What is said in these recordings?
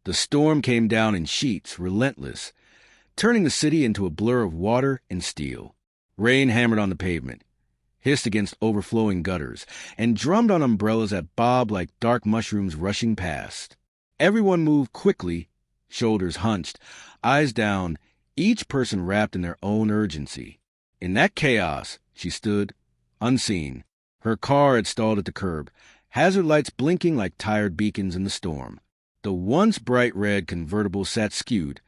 The storm came down in sheets, relentless, turning the city into a blur of water and steel. Rain hammered on the pavement, hissed against overflowing gutters, and drummed on umbrellas that bobbed like dark mushrooms rushing past. Everyone moved quickly, shoulders hunched, eyes down, each person wrapped in their own urgency. In that chaos, she stood, unseen. Her car had stalled at the curb, hazard lights blinking like tired beacons in the storm. The once bright red convertible sat skewed,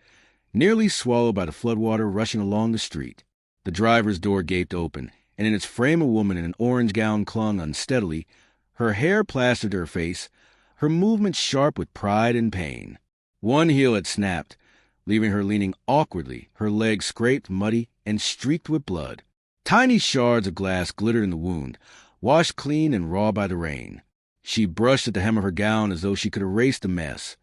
nearly swallowed by the floodwater rushing along the street. The driver's door gaped open, and in its frame a woman in an orange gown clung unsteadily, her hair plastered to her face, her movements sharp with pride and pain. One heel had snapped, leaving her leaning awkwardly, her legs scraped, muddy, and streaked with blood. Tiny shards of glass glittered in the wound, washed clean and raw by the rain. She brushed at the hem of her gown as though she could erase the mess,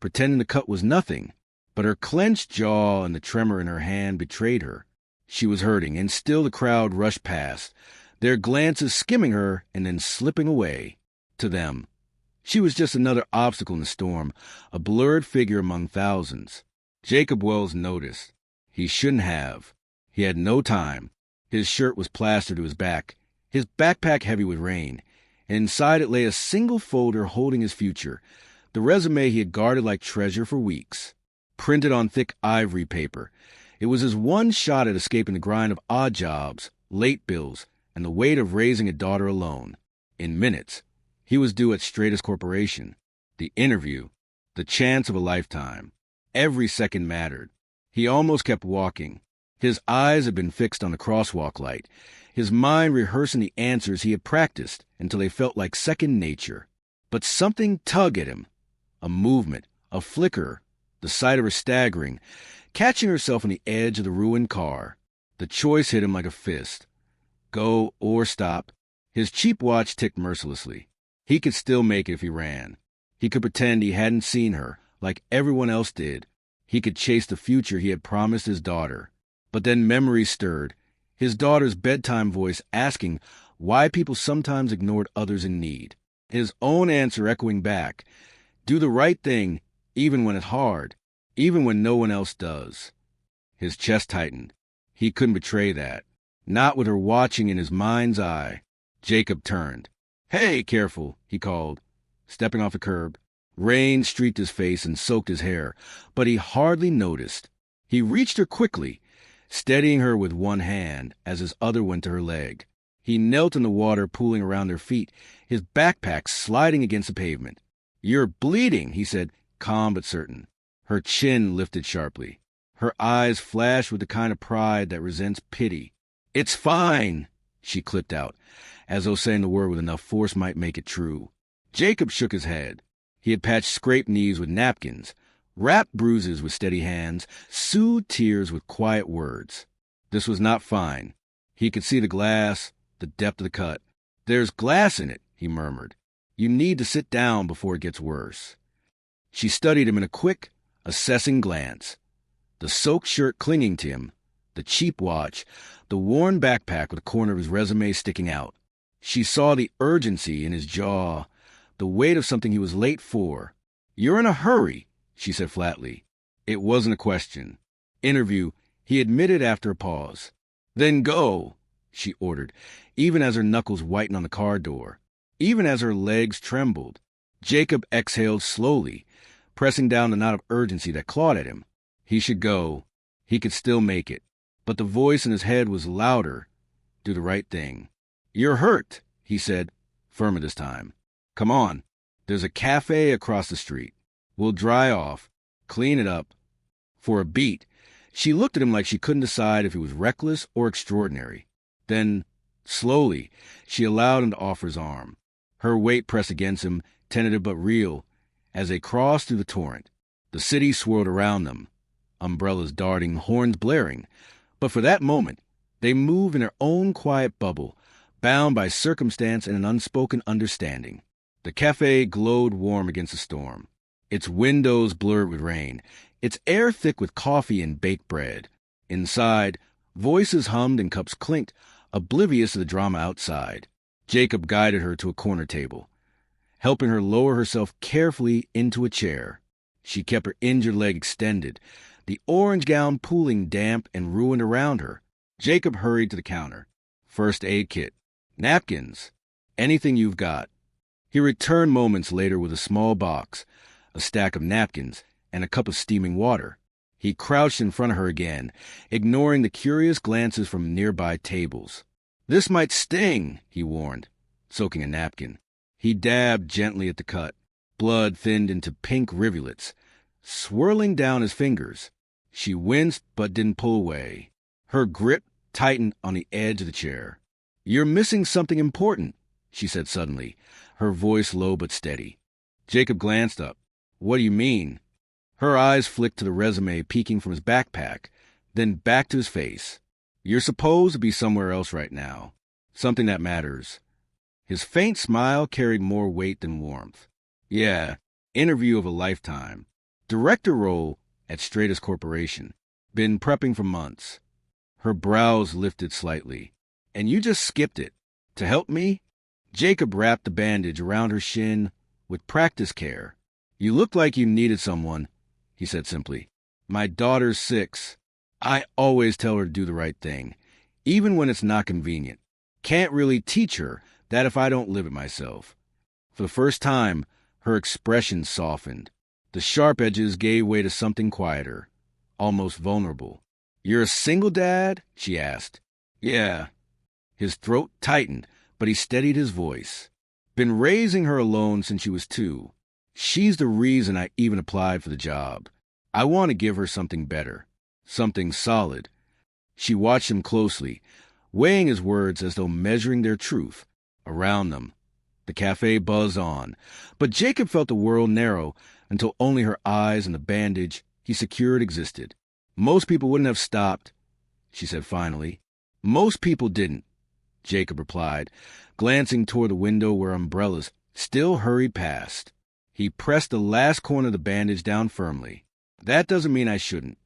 pretending the cut was nothing, but her clenched jaw and the tremor in her hand betrayed her. She was hurting, and still the crowd rushed past, their glances skimming her and then slipping away. To them, she was just another obstacle in the storm, a blurred figure among thousands. Jacob Wells noticed. He shouldn't have. He had no time. His shirt was plastered to his back, his backpack heavy with rain, and inside it lay a single folder holding his future, the resume he had guarded like treasure for weeks. Printed on thick ivory paper, it was his one shot at escaping the grind of odd jobs, late bills, and the weight of raising a daughter alone. In minutes, he was due at Stratus Corporation. The interview, the chance of a lifetime. Every second mattered. He almost kept walking. His eyes had been fixed on the crosswalk light, his mind rehearsing the answers he had practiced until they felt like second nature. But something tugged at him. A movement, a flicker, the sight of her staggering, catching herself on the edge of the ruined car. The choice hit him like a fist. Go or stop. His cheap watch ticked mercilessly. He could still make it if he ran. He could pretend he hadn't seen her, like everyone else did. He could chase the future he had promised his daughter. But then memory stirred, his daughter's bedtime voice asking why people sometimes ignored others in need. His own answer echoing back, do the right thing even when it's hard, even when no one else does. His chest tightened. He couldn't betray that. Not with her watching in his mind's eye. Jacob turned. Hey, careful, he called, stepping off the curb. Rain streaked his face and soaked his hair, but he hardly noticed. He reached her quickly, steadying her with one hand as his other went to her leg. He knelt in the water pooling around their feet, his backpack sliding against the pavement. You're bleeding, he said, calm but certain. Her chin lifted sharply. Her eyes flashed with the kind of pride that resents pity. It's fine, she clipped out, as though saying the word with enough force might make it true. Jacob shook his head. He had patched scraped knees with napkins, wrapped bruises with steady hands, soothed tears with quiet words. This was not fine. He could see the glass, the depth of the cut. There's glass in it, he murmured. You need to sit down before it gets worse. She studied him in a quick, assessing glance. The soaked shirt clinging to him, the cheap watch, the worn backpack with the corner of his resume sticking out. She saw the urgency in his jaw, the weight of something he was late for. You're in a hurry, she said flatly. It wasn't a question. Interview, he admitted after a pause. Then go, she ordered, even as her knuckles whitened on the car door, even as her legs trembled. Jacob exhaled slowly, pressing down the knot of urgency that clawed at him. He should go. He could still make it. But the voice in his head was louder. Do the right thing. You're hurt, he said, firmer this time. Come on. There's a cafe across the street. We'll dry off, clean it up. For a beat, she looked at him like she couldn't decide if he was reckless or extraordinary. Then, slowly, she allowed him to offer his arm. Her weight pressed against him, tentative but real, as they crossed through the torrent. The city swirled around them, umbrellas darting, horns blaring. But for that moment, they moved in their own quiet bubble, bound by circumstance and an unspoken understanding. The cafe glowed warm against the storm, its windows blurred with rain, its air thick with coffee and baked bread. Inside, voices hummed and cups clinked, oblivious of the drama outside. Jacob guided her to a corner table, helping her lower herself carefully into a chair. She kept her injured leg extended, the orange gown pooling damp and ruined around her. Jacob hurried to the counter. First aid kit. Napkins. Anything you've got. He returned moments later with a small box, a stack of napkins, and a cup of steaming water. He crouched in front of her again, ignoring the curious glances from nearby tables. "This might sting," he warned, soaking a napkin. He dabbed gently at the cut. Blood thinned into pink rivulets, swirling down his fingers. She winced but didn't pull away. Her grip tightened on the edge of the chair. "You're missing something important," she said suddenly, her voice low but steady. Jacob glanced up. "What do you mean?" Her eyes flicked to the resume peeking from his backpack, then back to his face. "You're supposed to be somewhere else right now. Something that matters." His faint smile carried more weight than warmth. "Yeah, interview of a lifetime. Director role at Stratus Corporation. Been prepping for months." Her brows lifted slightly. "And you just skipped it. To help me?" Jacob wrapped the bandage around her shin with practiced care. "You look like you needed someone," he said simply. "My daughter's 6. I always tell her to do the right thing, even when it's not convenient. Can't really teach her that if I don't live it myself." For the first time, her expression softened. The sharp edges gave way to something quieter, almost vulnerable. "You're a single dad?" she asked. "Yeah." His throat tightened, but he steadied his voice. "Been raising her alone since she was 2. She's the reason I even applied for the job. I want to give her something better, something solid." She watched him closely, weighing his words as though measuring their truth. Around them, the cafe buzzed on, but Jacob felt the world narrow until only her eyes and the bandage he secured existed. "Most people wouldn't have stopped," she said finally. "Most people didn't," Jacob replied, glancing toward the window where umbrellas still hurried past. He pressed the last corner of the bandage down firmly. "That doesn't mean I shouldn't."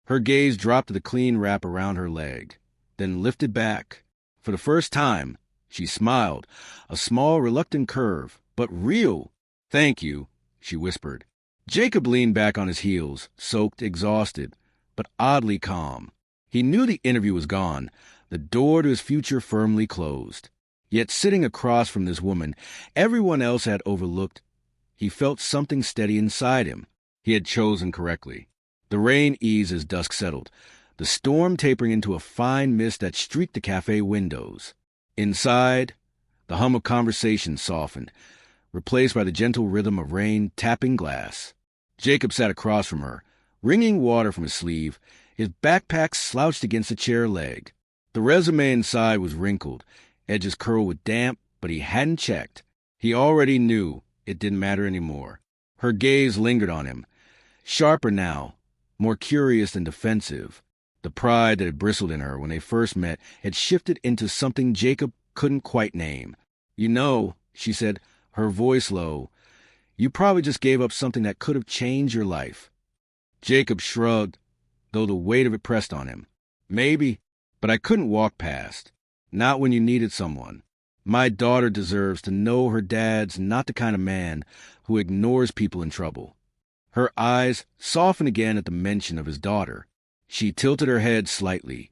Her gaze dropped to the clean wrap around her leg, then lifted back. For the first time, she smiled, a small, reluctant curve, but real. "Thank you," she whispered. Jacob leaned back on his heels, soaked, exhausted, but oddly calm. He knew the interview was gone, the door to his future firmly closed. Yet sitting across from this woman everyone else had overlooked, he felt something steady inside him. He had chosen correctly. The rain eased as dusk settled, the storm tapering into a fine mist that streaked the cafe windows. Inside, the hum of conversation softened, replaced by the gentle rhythm of rain tapping glass. Jacob sat across from her, wringing water from his sleeve, his backpack slouched against the chair leg. The resume inside was wrinkled, edges curled with damp, but he hadn't checked. He already knew it didn't matter anymore. Her gaze lingered on him, sharper now, more curious than defensive. The pride that had bristled in her when they first met had shifted into something Jacob couldn't quite name. "You know," she said, her voice low, "you probably just gave up something that could have changed your life." Jacob shrugged, though the weight of it pressed on him. "Maybe, but I couldn't walk past. Not when you needed someone. My daughter deserves to know her dad's not the kind of man who ignores people in trouble." Her eyes softened again at the mention of his daughter. She tilted her head slightly,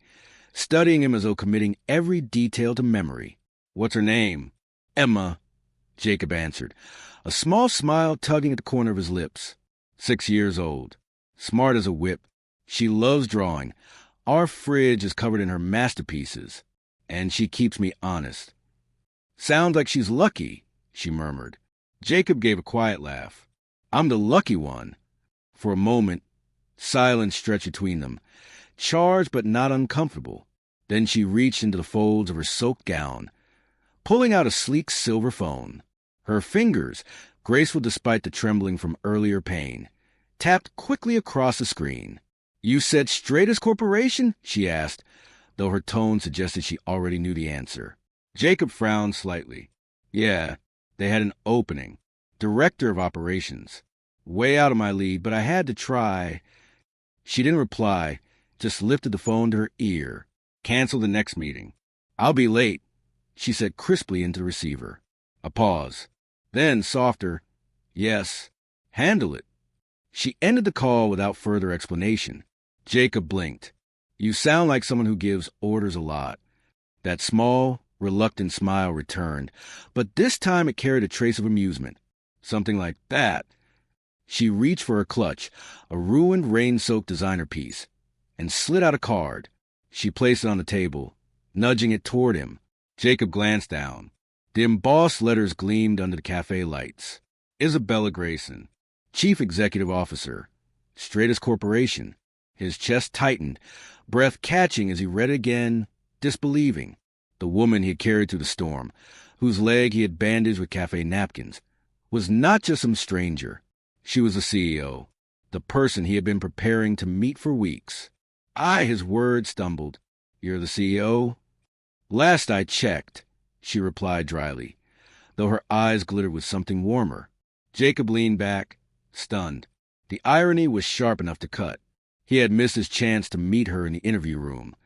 studying him as though committing every detail to memory. "What's her name?" "Emma," Jacob answered, a small smile tugging at the corner of his lips. 6 years old. Smart as a whip. She loves drawing. Our fridge is covered in her masterpieces. And she keeps me honest." "Sounds like she's lucky," she murmured. Jacob gave a quiet laugh. "I'm the lucky one." For a moment, silence stretched between them, charged but not uncomfortable. Then she reached into the folds of her soaked gown, pulling out a sleek silver phone. Her fingers, graceful despite the trembling from earlier pain, tapped quickly across the screen. "You said Stratus Corporation?" she asked, though her tone suggested she already knew the answer. Jacob frowned slightly. "Yeah, they had an opening. Director of Operations. Way out of my league, but I had to try." She didn't reply, just lifted the phone to her ear. "Cancel the next meeting. I'll be late," she said crisply into the receiver. A pause. Then, softer, "Yes, handle it." She ended the call without further explanation. Jacob blinked. You sound like someone who gives orders a lot. That small, reluctant smile returned, but this time it carried a trace of amusement. Something like that. She reached for her clutch, a ruined, rain-soaked designer piece, and slid out a card. She placed it on the table, nudging it toward him. Jacob glanced down. The embossed letters gleamed under the cafe lights. Isabella Grayson, Chief Executive Officer, Stratus Corporation. His chest tightened, breath catching as he read it again, disbelieving. The woman he had carried through the storm, whose leg he had bandaged with cafe napkins, was not just some stranger. She was the CEO, the person he had been preparing to meet for weeks. His words stumbled. You're the CEO? Last I checked, she replied dryly, though her eyes glittered with something warmer. Jacob leaned back, stunned. The irony was sharp enough to cut. He had missed his chance to meet her in the interview room.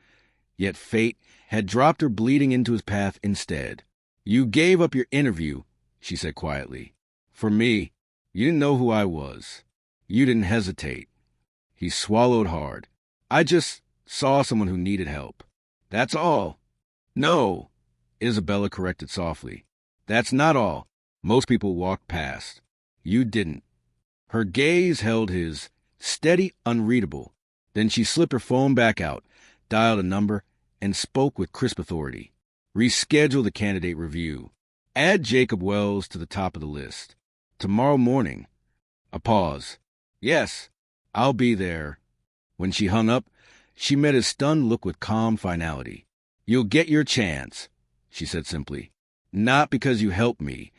Yet fate had dropped her bleeding into his path instead. You gave up your interview, she said quietly. For me, you didn't know who I was. You didn't hesitate. He swallowed hard. I just saw someone who needed help. That's all. No, Isabella corrected softly. That's not all. Most people walked past. You didn't. Her gaze held his, steady, unreadable. Then she slipped her phone back out, dialed a number, and spoke with crisp authority. Reschedule the candidate review. Add Jacob Wells to the top of the list. Tomorrow morning. A pause. Yes, I'll be there. When she hung up, she met his stunned look with calm finality. You'll get your chance, she said simply. Not because you helped me,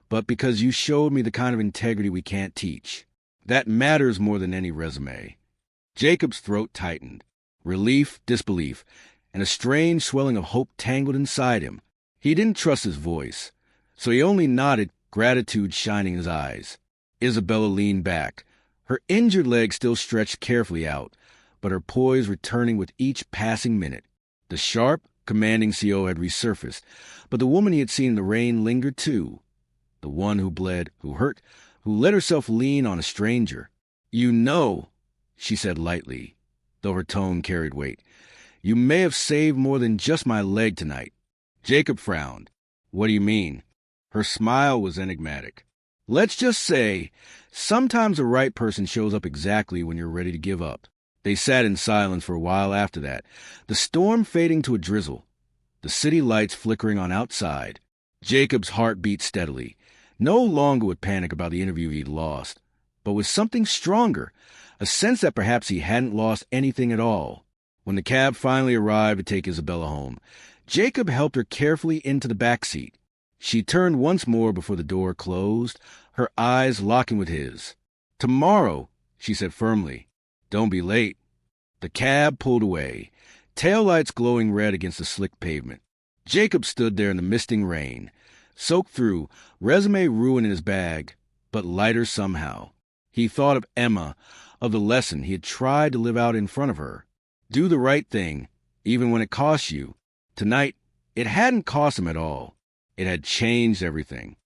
but because you showed me the kind of integrity we can't teach. That matters more than any resume. Jacob's throat tightened. Relief, disbelief, and a strange swelling of hope tangled inside him. He didn't trust his voice, so he only nodded, gratitude shining in his eyes. Isabella leaned back, her injured leg still stretched carefully out, but her poise returning with each passing minute. The sharp, commanding CO had resurfaced, but the woman he had seen in the rain lingered too. The one who bled, who hurt, who let herself lean on a stranger. You know, she said lightly, though her tone carried weight, you may have saved more than just my leg tonight. Jacob frowned. What do you mean? Her smile was enigmatic. Let's just say, sometimes the right person shows up exactly when you're ready to give up. They sat in silence for a while after that, the storm fading to a drizzle, the city lights flickering on outside. Jacob's heart beat steadily, no longer with panic about the interview he'd lost, but with something stronger, a sense that perhaps he hadn't lost anything at all. When the cab finally arrived to take Isabella home, Jacob helped her carefully into the back seat. She turned once more before the door closed, her eyes locking with his. Tomorrow, she said firmly. Don't be late. The cab pulled away, taillights glowing red against the slick pavement. Jacob stood there in the misting rain, soaked through, resume ruined in his bag, but lighter somehow. He thought of Emma, of the lesson he had tried to live out in front of her. Do the right thing, even when it costs you. Tonight, it hadn't cost him at all. It had changed everything.